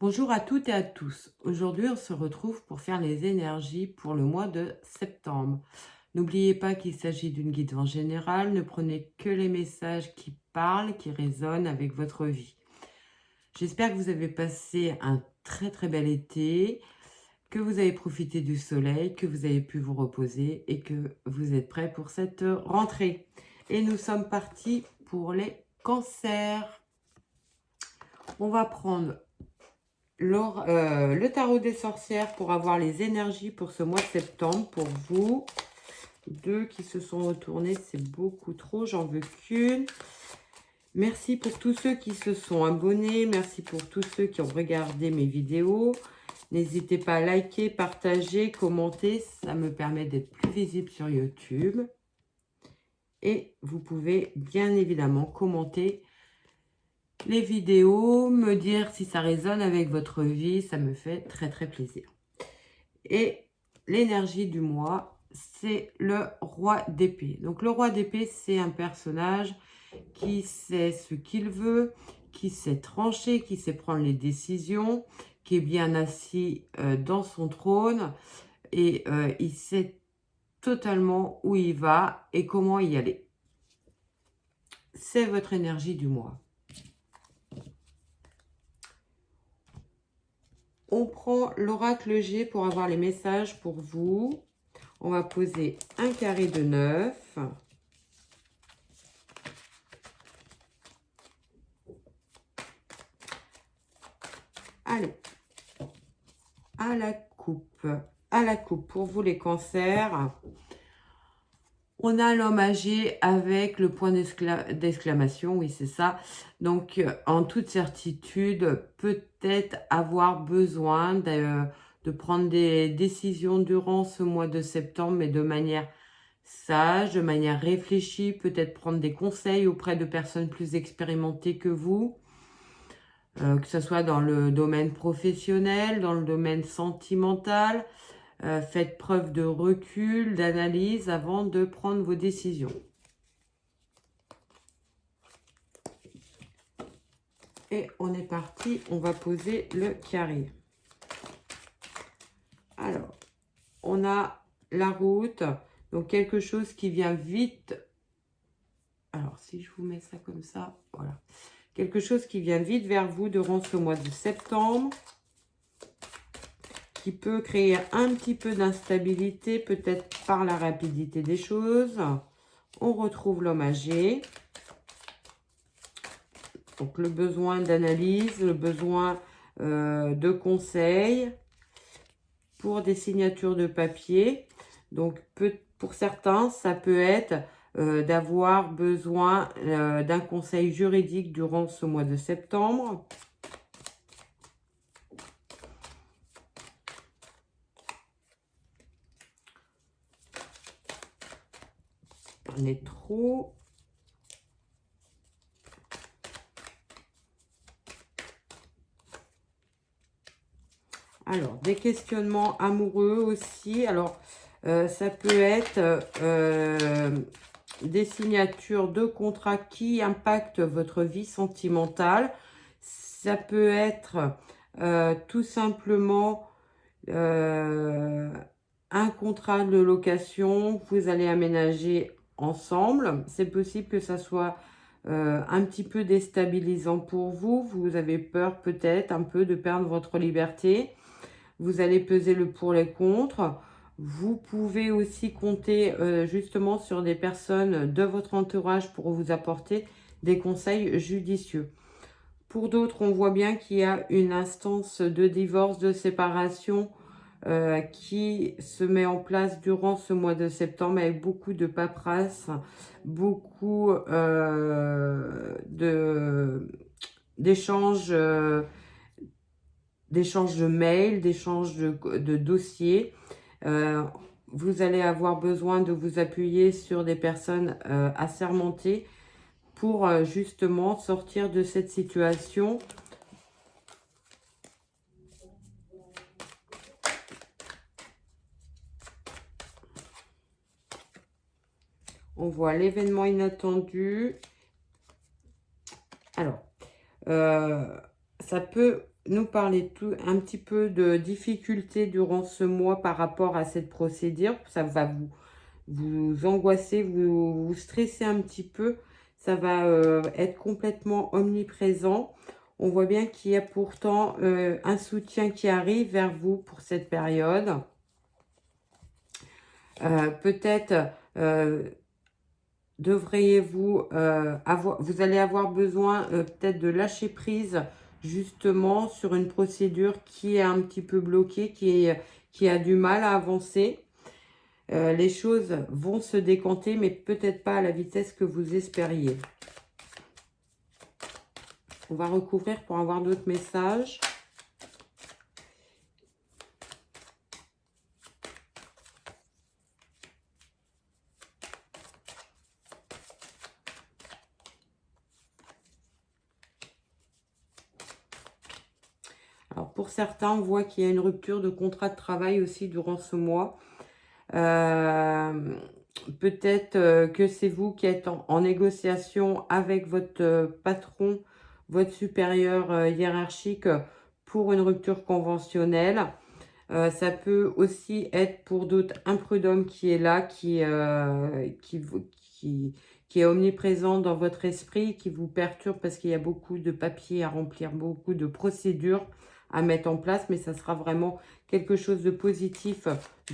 Bonjour à toutes et à tous. Aujourd'hui, on se retrouve pour faire les énergies pour le mois de septembre. N'oubliez pas qu'il s'agit d'une guidance générale. Ne prenez que les messages qui parlent, qui résonnent avec votre vie. J'espère que vous avez passé un très bel été, que vous avez profité du soleil, que vous avez pu vous reposer et que vous êtes prêts pour cette rentrée. Et nous sommes partis pour les cancers. On va prendre le tarot des sorcières pour avoir les énergies pour ce mois de septembre. Pour vous, deux qui se sont retournés, c'est beaucoup trop, j'en veux qu'une. Merci pour tous ceux qui se sont abonnés, merci pour tous ceux qui ont regardé mes vidéos. N'hésitez pas à liker, partager, commenter, ça me permet d'être plus visible sur YouTube. Et vous pouvez bien évidemment commenter les vidéos, me dire si ça résonne avec votre vie, ça me fait très plaisir. Et l'énergie du mois, c'est le roi d'épée. Donc le roi d'épée, c'est un personnage qui sait ce qu'il veut, qui sait trancher, qui sait prendre les décisions, qui est bien assis dans son trône et il sait totalement où il va et comment y aller. C'est votre énergie du mois. On prend l'oracle G pour avoir les messages pour vous. On va poser un carré de 9. Allez, à la coupe. À la coupe pour vous les cancers. On a l'homme âgé avec le point d'exclamation, oui c'est ça. Donc en toute certitude, peut-être avoir besoin de prendre des décisions durant ce mois de septembre, mais de manière sage, de manière réfléchie, peut-être prendre des conseils auprès de personnes plus expérimentées que vous, que ce soit dans le domaine professionnel, dans le domaine sentimental. Faites preuve de recul, d'analyse avant de prendre vos décisions. Et on est parti, on va poser le carré. Alors, on a la route, donc quelque chose qui vient vite. Alors, si je vous mets ça comme ça, voilà. Quelque chose qui vient vite vers vous durant ce mois de septembre, qui peut créer un petit peu d'instabilité, peut-être par la rapidité des choses. On retrouve l'homme âgé. Donc, le besoin d'analyse, le besoin de conseils pour des signatures de papier. Donc, pour certains, ça peut être d'avoir besoin d'un conseil juridique durant ce mois de septembre. On est trop. Alors, des questionnements amoureux aussi. Alors, ça peut être des signatures de contrats qui impactent votre vie sentimentale. Ça peut être tout simplement un contrat de location. Vous allez aménager ensemble. C'est possible que ça soit un petit peu déstabilisant pour vous. Vous avez peur peut-être un peu de perdre votre liberté. Vous allez peser le pour et les contre. Vous pouvez aussi compter justement sur des personnes de votre entourage pour vous apporter des conseils judicieux. Pour d'autres, on voit bien qu'il y a une instance de divorce, de séparation qui se met en place durant ce mois de septembre avec beaucoup de paperasse, beaucoup d'échanges de mails, d'échanges de dossiers. Vous allez avoir besoin de vous appuyer sur des personnes assermentées pour justement sortir de cette situation. On voit l'événement inattendu. Alors, ça peut nous parler un petit peu de difficultés durant ce mois par rapport à cette procédure. Ça va vous angoisser, vous stresser un petit peu. Ça va être complètement omniprésent. On voit bien qu'il y a pourtant un soutien qui arrive vers vous pour cette période. Peut-être devriez-vous vous allez avoir besoin peut-être de lâcher prise justement sur une procédure qui est un petit peu bloquée, qui a du mal à avancer. Les choses vont se décanter, mais peut-être pas à la vitesse que vous espériez. On va recouvrir pour avoir d'autres messages. Alors pour certains, on voit qu'il y a une rupture de contrat de travail aussi durant ce mois. Peut-être que c'est vous qui êtes en négociation avec votre patron, votre supérieur hiérarchique pour une rupture conventionnelle. Ça peut aussi être pour d'autres un prud'homme qui est là, qui est omniprésent dans votre esprit, qui vous perturbe parce qu'il y a beaucoup de papiers à remplir, beaucoup de procédures à mettre en place, mais ça sera vraiment quelque chose de positif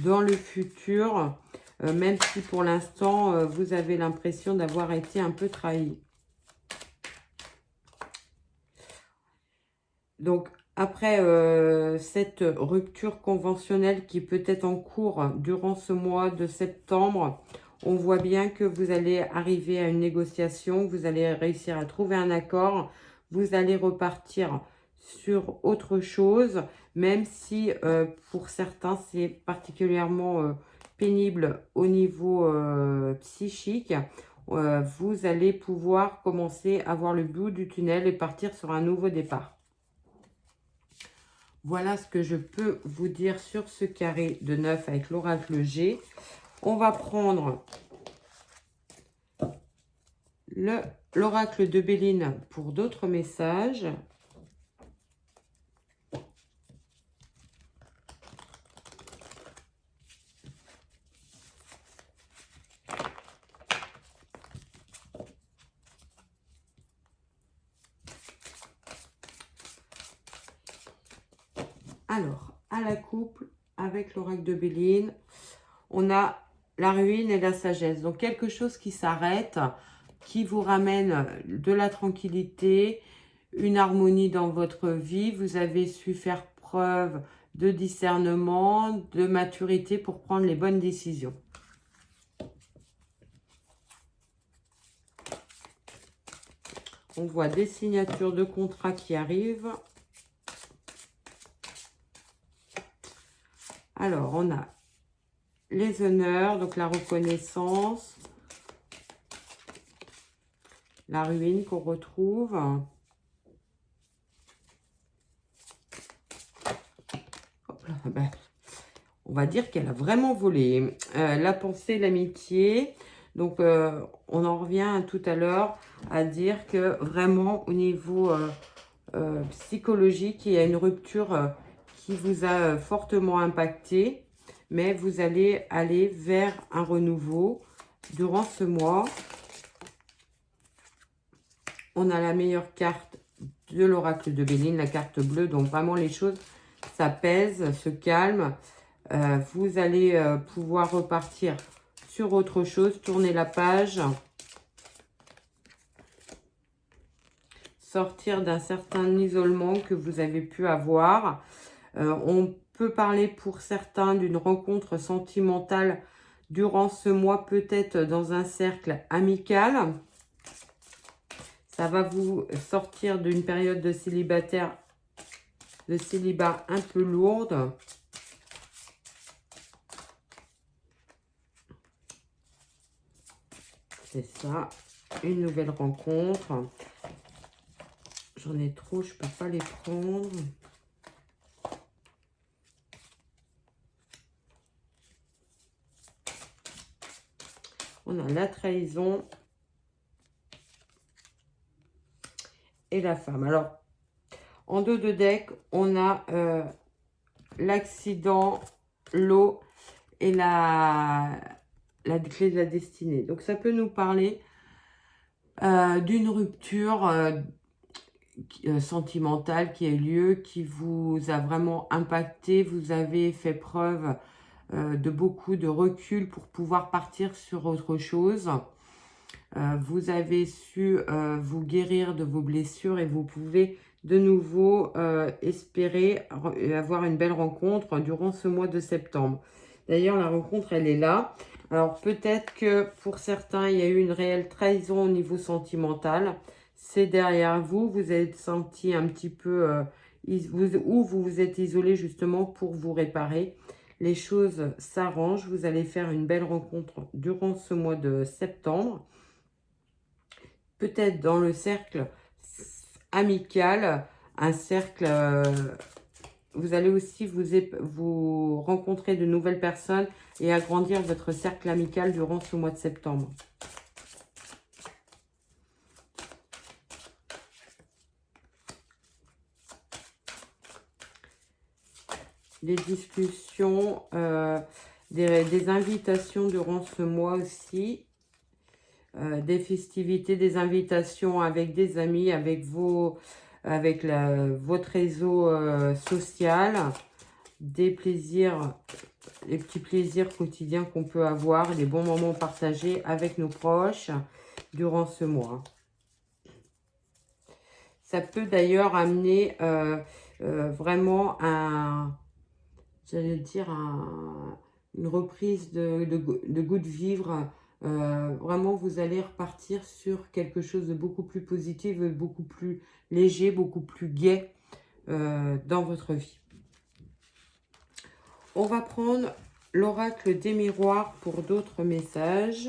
dans le futur, même si pour l'instant, vous avez l'impression d'avoir été un peu trahi. Donc, après cette rupture conventionnelle qui peut être en cours durant ce mois de septembre, on voit bien que vous allez arriver à une négociation, vous allez réussir à trouver un accord, vous allez repartir sur autre chose, même si pour certains c'est particulièrement pénible au niveau psychique. Vous allez pouvoir commencer à voir le bout du tunnel et partir sur un nouveau départ. Voilà ce que je peux vous dire sur ce carré de 9 avec l'oracle G. On va prendre l'oracle de Béline pour d'autres messages. Alors, à la coupe, avec l'oracle de Béline, on a la ruine et la sagesse. Donc, quelque chose qui s'arrête, qui vous ramène de la tranquillité, une harmonie dans votre vie. Vous avez su faire preuve de discernement, de maturité pour prendre les bonnes décisions. On voit des signatures de contrats qui arrivent. Alors, on a les honneurs, donc la reconnaissance, la ruine qu'on retrouve. Hop là, ben, on va dire qu'elle a vraiment volé. La pensée, l'amitié. Donc, on en revient tout à l'heure à dire que vraiment, au niveau psychologique, il y a une rupture qui vous a fortement impacté. Mais vous allez aller vers un renouveau durant ce mois. On a la meilleure carte de l'oracle de Béline, la carte bleue. Donc, vraiment, les choses s'apaisent, se calment. Vous allez pouvoir repartir sur autre chose, tourner la page, sortir d'un certain isolement que vous avez pu avoir. On peut parler pour certains d'une rencontre sentimentale durant ce mois, peut-être dans un cercle amical. Ça va vous sortir d'une période de célibat un peu lourde. C'est ça, une nouvelle rencontre. J'en ai trop, je ne peux pas les prendre. On a la trahison et la femme. Alors, En dos de deck, on a l'accident, l'eau et la clé de la destinée. Donc, ça peut nous parler d'une rupture sentimentale qui a eu lieu, qui vous a vraiment impacté. Vous avez fait preuve de beaucoup de recul pour pouvoir partir sur autre chose. Vous avez su vous guérir de vos blessures et vous pouvez de nouveau espérer avoir une belle rencontre durant ce mois de septembre. D'ailleurs, la rencontre, elle est là. Alors, peut-être que pour certains, il y a eu une réelle trahison au niveau sentimental. C'est derrière vous. Vous êtes senti un petit peu... ou vous vous êtes isolé justement pour vous réparer. Les choses s'arrangent. Vous allez faire une belle rencontre durant ce mois de septembre. Peut-être dans le cercle amical, un cercle... vous allez aussi vous rencontrer de nouvelles personnes et agrandir votre cercle amical durant ce mois de septembre. Les discussions, des invitations durant ce mois aussi. Des festivités, des invitations avec des amis, avec votre réseau social, des plaisirs, les petits plaisirs quotidiens qu'on peut avoir, les bons moments partagés avec nos proches durant ce mois. Ça peut d'ailleurs amener vraiment une reprise de goût de vivre. Vraiment, vous allez repartir sur quelque chose de beaucoup plus positif, beaucoup plus léger, beaucoup plus gai dans votre vie. On va prendre l'oracle des miroirs pour d'autres messages.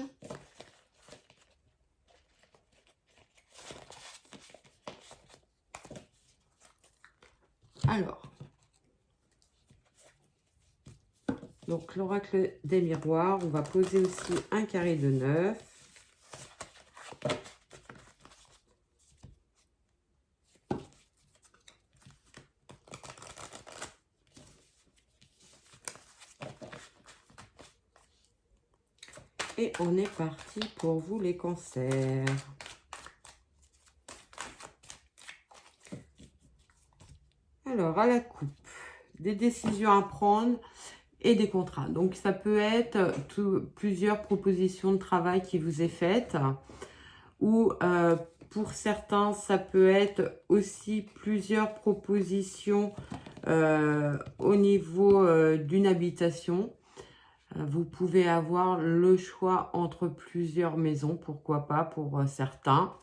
Alors, donc l'oracle des miroirs, on va poser aussi un carré de 9. Et on est parti pour vous les cancers. Alors, à la coupe, des décisions à prendre et des contrats. Donc, ça peut être plusieurs propositions de travail qui vous est faites. Ou pour certains, ça peut être aussi plusieurs propositions au niveau d'une habitation. Vous pouvez avoir le choix entre plusieurs maisons, pourquoi pas pour certains.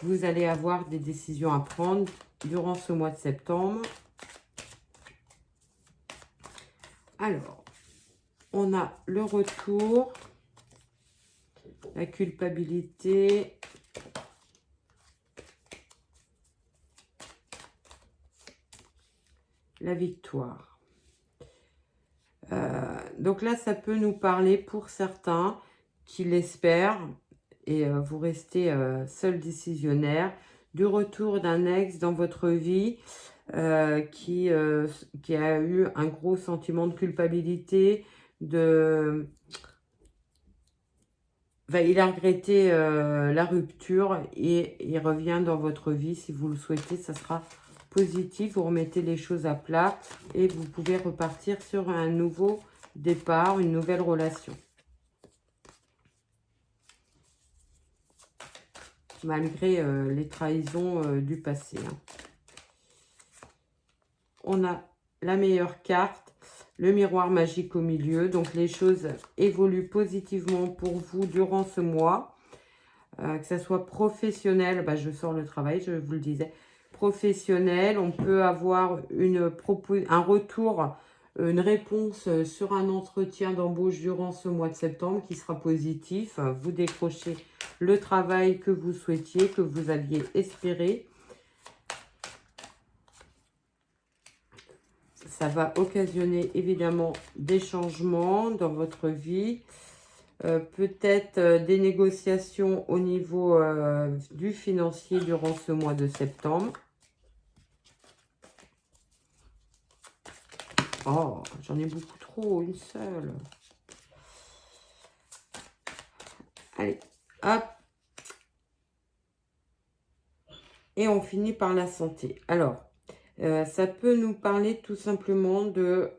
Vous allez avoir des décisions à prendre durant ce mois de septembre. Alors, on a le retour, la culpabilité, la victoire. Donc là, ça peut nous parler pour certains qui l'espèrent et vous restez seul décisionnaire, du retour d'un ex dans votre vie qui a eu un gros sentiment de culpabilité, il a regretté la rupture et il revient dans votre vie. Si vous le souhaitez, ça sera positif. Vous remettez les choses à plat et vous pouvez repartir sur un nouveau départ, une nouvelle relation. Malgré les trahisons du passé. Hein. On a la meilleure carte, le miroir magique au milieu. Donc, les choses évoluent positivement pour vous durant ce mois. Que ce soit professionnel, je sors le travail, je vous le disais. Professionnel, on peut avoir un retour, une réponse sur un entretien d'embauche durant ce mois de septembre qui sera positif. Vous décrochez le travail que vous souhaitiez, que vous aviez espéré. Ça va occasionner évidemment des changements dans votre vie. Peut-être des négociations au niveau du financier durant ce mois de septembre. Oh, j'en ai beaucoup trop, une seule. Allez, hop. Et on finit par la santé. Alors, ça peut nous parler tout simplement de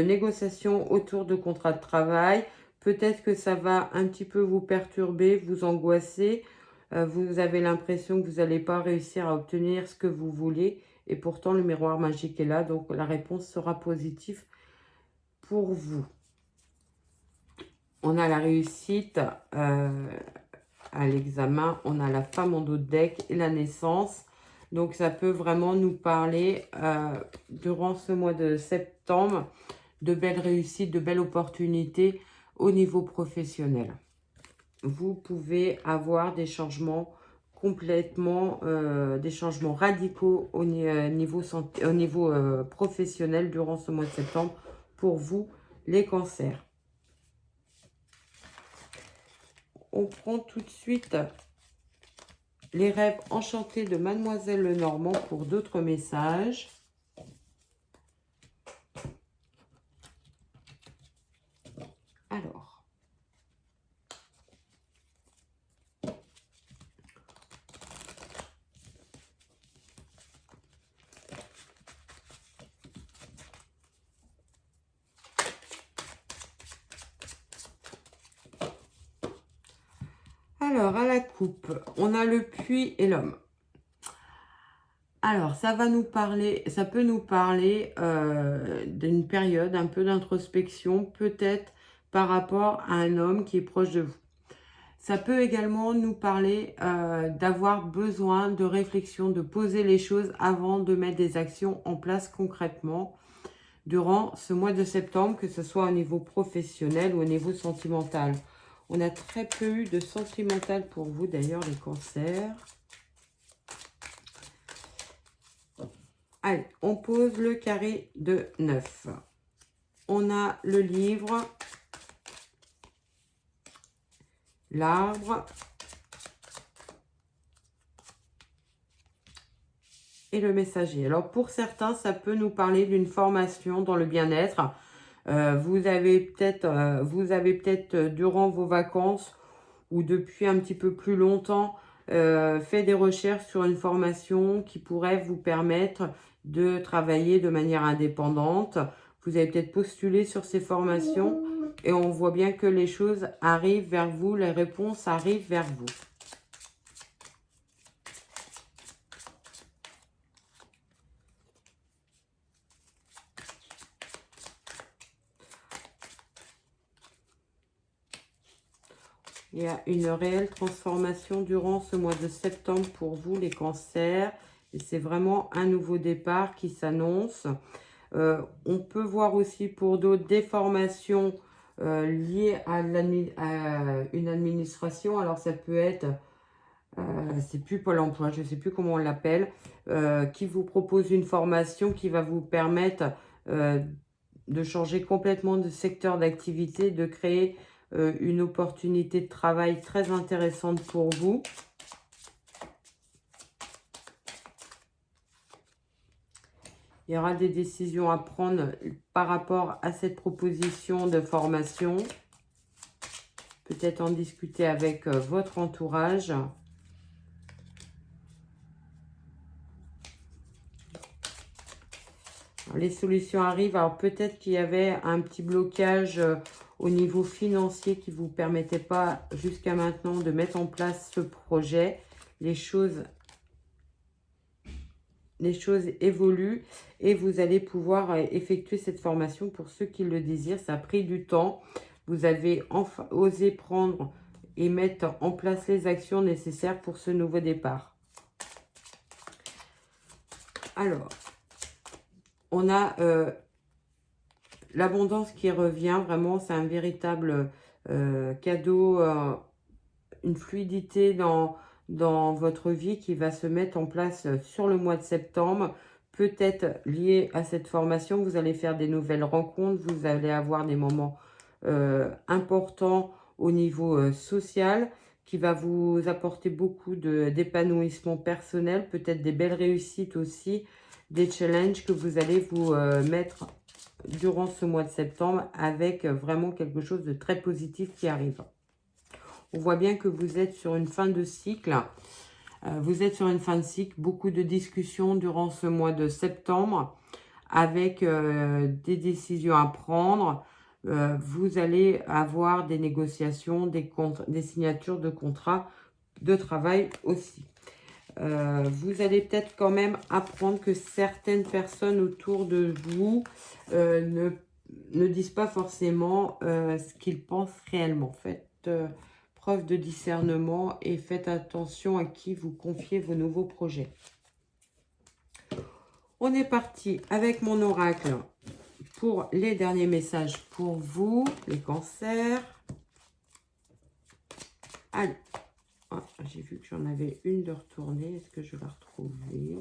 négociations autour de contrats de travail. Peut-être que ça va un petit peu vous perturber, vous angoisser. Vous avez l'impression que vous n'allez pas réussir à obtenir ce que vous voulez. Et pourtant, le miroir magique est là. Donc, la réponse sera positive pour vous. On a la réussite à l'examen. On a la femme en dos de deck et la naissance. Donc, ça peut vraiment nous parler durant ce mois de septembre de belles réussites, de belles opportunités au niveau professionnel. Vous pouvez avoir des changements complètement, des changements radicaux au niveau professionnel durant ce mois de septembre pour vous, les cancers. On prend tout de suite les rêves enchantés de Mademoiselle Lenormand pour d'autres messages. Alors, à la coupe, on a le puits et l'homme. Alors, ça peut nous parler d'une période un peu d'introspection, peut-être par rapport à un homme qui est proche de vous. Ça peut également nous parler d'avoir besoin de réflexion, de poser les choses avant de mettre des actions en place concrètement durant ce mois de septembre, que ce soit au niveau professionnel ou au niveau sentimental. On a très peu eu de sentimental pour vous, d'ailleurs, les cancers. Allez, on pose le carré de 9. On a le livre, l'arbre et le messager. Alors, pour certains, ça peut nous parler d'une formation dans le bien-être. Vous avez peut-être durant vos vacances ou depuis un petit peu plus longtemps fait des recherches sur une formation qui pourrait vous permettre de travailler de manière indépendante. Vous avez peut-être postulé sur ces formations et on voit bien que les choses arrivent vers vous, les réponses arrivent vers vous. Il y a une réelle transformation durant ce mois de septembre pour vous, les cancers. Et c'est vraiment un nouveau départ qui s'annonce. On peut voir aussi pour d'autres des formations liées à une administration. Alors, ça peut être, c'est plus Pôle emploi, je ne sais plus comment on l'appelle, qui vous propose une formation qui va vous permettre de changer complètement de secteur d'activité, de créer une opportunité de travail très intéressante pour vous. Il y aura des décisions à prendre par rapport à cette proposition de formation. Peut-être en discuter avec votre entourage. Les solutions arrivent. Alors peut-être qu'il y avait un petit blocage au niveau financier qui ne vous permettait pas jusqu'à maintenant de mettre en place ce projet. Les choses évoluent et vous allez pouvoir effectuer cette formation pour ceux qui le désirent. Ça a pris du temps. Vous avez enfin osé prendre et mettre en place les actions nécessaires pour ce nouveau départ. Alors, on a l'abondance qui revient. Vraiment, c'est un véritable cadeau, une fluidité dans votre vie qui va se mettre en place sur le mois de septembre. Peut-être lié à cette formation, vous allez faire des nouvelles rencontres, vous allez avoir des moments importants au niveau social qui va vous apporter beaucoup d'épanouissement personnel, peut-être des belles réussites aussi des challenges que vous allez vous mettre durant ce mois de septembre avec vraiment quelque chose de très positif qui arrive. On voit bien que vous êtes sur une fin de cycle. Vous êtes sur une fin de cycle, beaucoup de discussions durant ce mois de septembre avec des décisions à prendre. Vous allez avoir des négociations, des signatures de contrats de travail aussi. Vous allez peut-être quand même apprendre que certaines personnes autour de vous ne disent pas forcément ce qu'ils pensent réellement. Faites preuve de discernement et faites attention à qui vous confiez vos nouveaux projets. On est parti avec mon oracle pour les derniers messages pour vous, les cancers. Allez, oh, j'ai vu que j'en avais une de retournée. Est-ce que je vais la retrouver?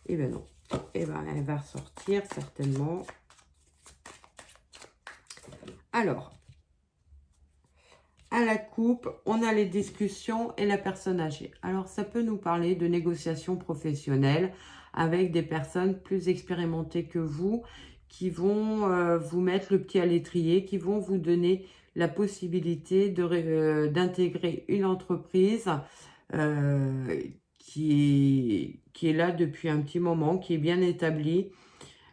Eh bien non. Eh bien, elle va ressortir certainement. Alors, à la coupe, on a les discussions et la personne âgée. Alors, ça peut nous parler de négociations professionnelles avec des personnes plus expérimentées que vous, qui vont vous mettre le pied à l'étrier, qui vont vous donner la possibilité d'intégrer une entreprise qui est là depuis un petit moment, qui est bien établie,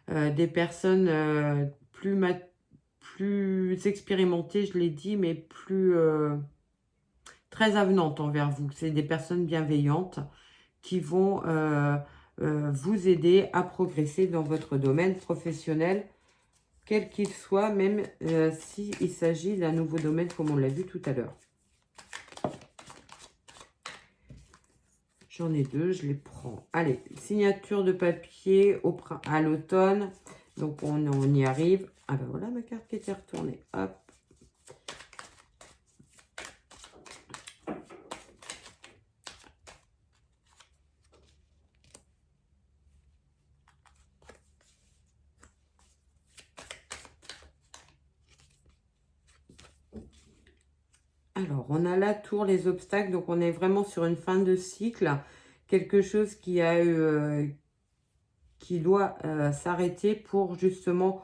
des personnes plus expérimentées, je l'ai dit, mais très avenantes envers vous. C'est des personnes bienveillantes qui vont vous aider à progresser dans votre domaine professionnel, quel qu'il soit, même s'il s'agit d'un nouveau domaine comme on l'a vu tout à l'heure. J'en ai deux, je les prends. Allez, signature de papier à l'automne. Donc, on y arrive. Ah ben voilà ma carte qui était retournée. Hop. Alors, on a la tour, les obstacles. Donc, on est vraiment sur une fin de cycle. Quelque chose qui doit s'arrêter pour justement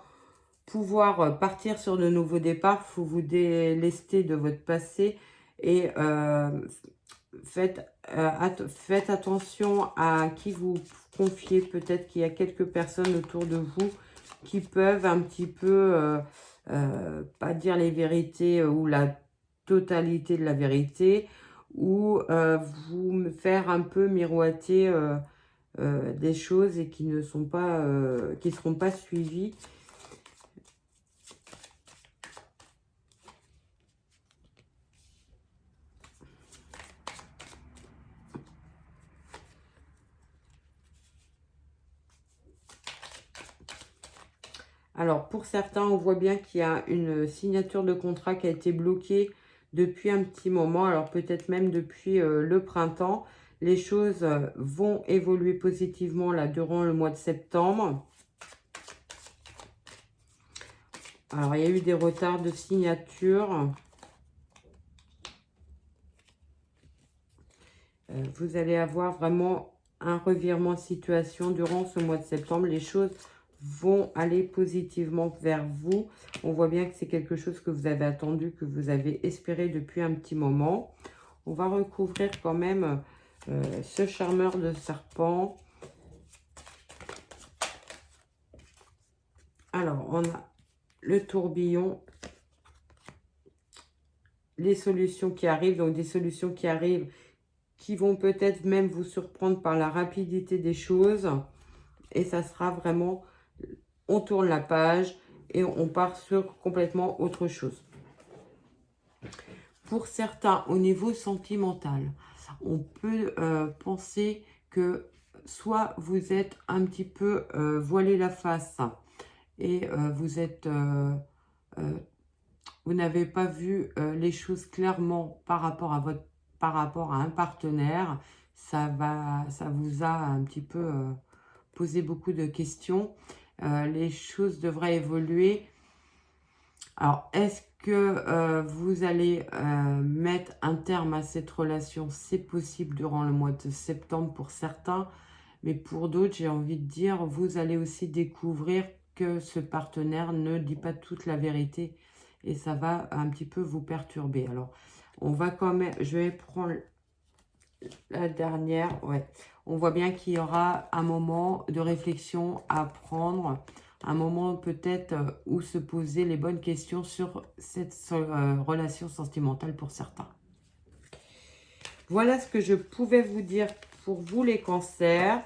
pouvoir partir sur de nouveaux départs. Il faut vous délester de votre passé et faites attention à qui vous confiez. Peut-être qu'il y a quelques personnes autour de vous qui peuvent un petit peu, pas dire les vérités ou la totalité de la vérité, ou vous faire un peu miroiter des choses et qui ne sont pas, qui seront pas suivies. Alors, pour certains, on voit bien qu'il y a une signature de contrat qui a été bloquée depuis un petit moment. Alors, peut-être même depuis le printemps. Les choses vont évoluer positivement là durant le mois de septembre. Alors, il y a eu des retards de signature. Vous allez avoir vraiment un revirement de situation durant ce mois de septembre. Les choses vont aller positivement vers vous. On voit bien que c'est quelque chose que vous avez attendu, que vous avez espéré depuis un petit moment. On va recouvrir quand même ce charmeur de serpent. Alors, on a le tourbillon, les solutions qui arrivent, donc des solutions qui arrivent qui vont peut-être même vous surprendre par la rapidité des choses. Et ça sera vraiment, on tourne la page et on part sur complètement autre chose. Pour certains, au niveau sentimental, on peut penser que soit vous êtes un petit peu voilé la face et vous n'avez pas vu les choses clairement par rapport à un partenaire. Ça vous a un petit peu posé beaucoup de questions. Les choses devraient évoluer. Alors, est-ce que vous allez mettre un terme à cette relation? C'est possible durant le mois de septembre pour certains, Mais pour d'autres, j'ai envie de dire, vous allez aussi découvrir que ce partenaire ne dit pas toute la vérité. Et ça va un petit peu vous perturber. Alors, on va quand même... Je vais prendre la dernière. Ouais. On voit bien qu'il y aura un moment de réflexion à prendre. Un moment peut-être où se poser les bonnes questions sur cette relation sentimentale pour certains. Voilà ce que je pouvais vous dire pour vous les cancers.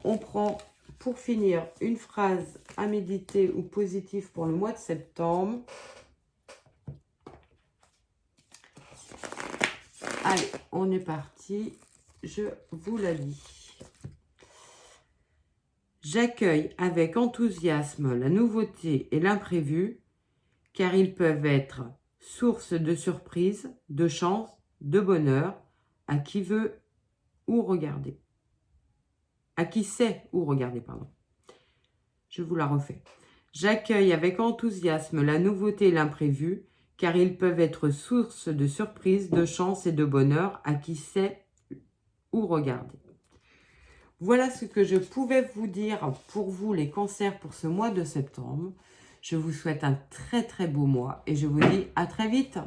On prend pour finir une phrase à méditer ou positive pour le mois de septembre. Allez, on est parti. Je vous la lis. J'accueille avec enthousiasme la nouveauté et l'imprévu, car ils peuvent être source de surprise, de chance, de bonheur, à qui veut ou regarder. À qui sait ou regarder, pardon. Je vous la refais. J'accueille avec enthousiasme la nouveauté et l'imprévu, car ils peuvent être source de surprise, de chance et de bonheur, à qui sait ou regarder. Voilà ce que je pouvais vous dire pour vous les cancers pour ce mois de septembre. Je vous souhaite un très très beau mois et je vous dis à très vite.